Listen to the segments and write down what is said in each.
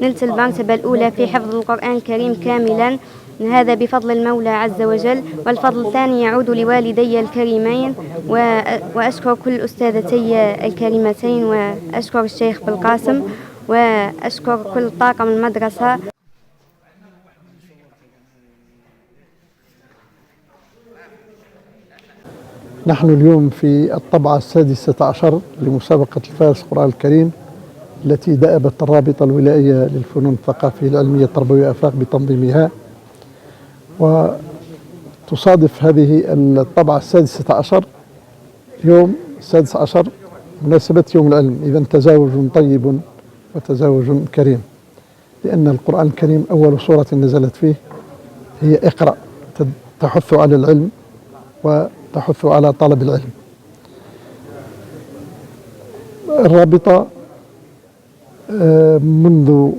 نلت المرتبة الأولى في حفظ القرآن الكريم كاملا، هذا بفضل المولى عز وجل. والفضل الثاني يعود لوالدي الكريمين، وأشكر كل أستاذتي الكريمتين، وأشكر الشيخ بالقاسم، وأشكر كل طاقم المدرسة. نحن اليوم في الطبعة 16 لمسابقة الفارس القرآن الكريم التي دأبت الرابطة الولائية للفنون الثقافية العلمية التربوية والآفاق بتنظيمها. وتصادف هذه الطبعة 16 يوم 16 مناسبة يوم العلم، إذا تزاوج طيب وتزاوج كريم، لأن القرآن الكريم أول سورة نزلت فيه هي اقرأ، تحث على العلم وتحث على طلب العلم. الرابطة منذ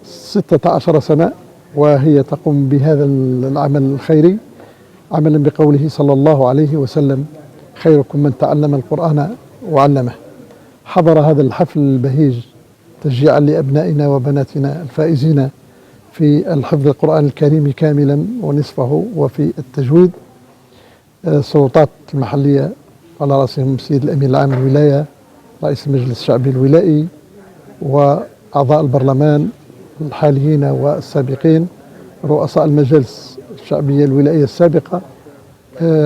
16 سنة وهي تقوم بهذا العمل الخيري، عملا بقوله صلى الله عليه وسلم: خيركم من تعلم القرآن وعلمه. حضر هذا الحفل البهيج تشجيعا لأبنائنا وبناتنا الفائزين في الحفظ القرآن الكريم كاملا ونصفه وفي التجويد السلطات المحلية على رأسهم السيد الأمين العام الولاية، رئيس المجلس الشعبي الولائي، وأعضاء البرلمان الحاليين والسابقين، رؤساء المجالس الشعبية الولائية السابقة،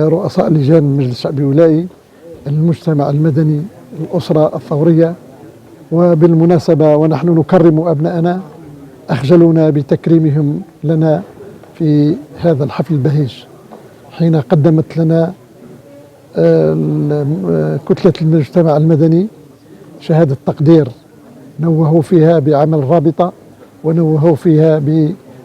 رؤساء لجان المجلس الشعبي الولائي، المجتمع المدني، الأسرة الثورية. وبالمناسبة ونحن نكرم أبنائنا أخجلونا بتكريمهم لنا في هذا الحفل البهيج، حين قدمت لنا كتلة المجتمع المدني شهادة تقدير، نوهوا فيها بعمل الرابطة ونوهوا فيها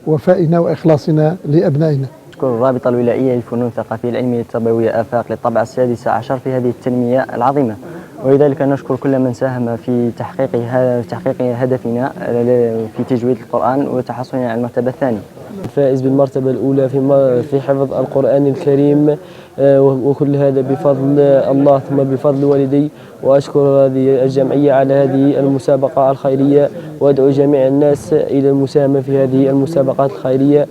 بوفائنا وإخلاصنا لأبنائنا. أشكر الرابطة الولائية للفنون الثقافية العلمية التربوية آفاق للطبعة 16 في هذه التنمية العظيمة، ولذلك نشكر كل من ساهم في تحقيق هدفنا في تجويد القرآن وتحصلنا على المرتبة الثانية. الفائز بالمرتبة الأولى في حفظ القرآن الكريم، وكل هذا بفضل الله ثم بفضل والدي، وأشكر هذه الجمعية على هذه المسابقة الخيرية، وأدعو جميع الناس إلى المساهمة في هذه المسابقات الخيرية.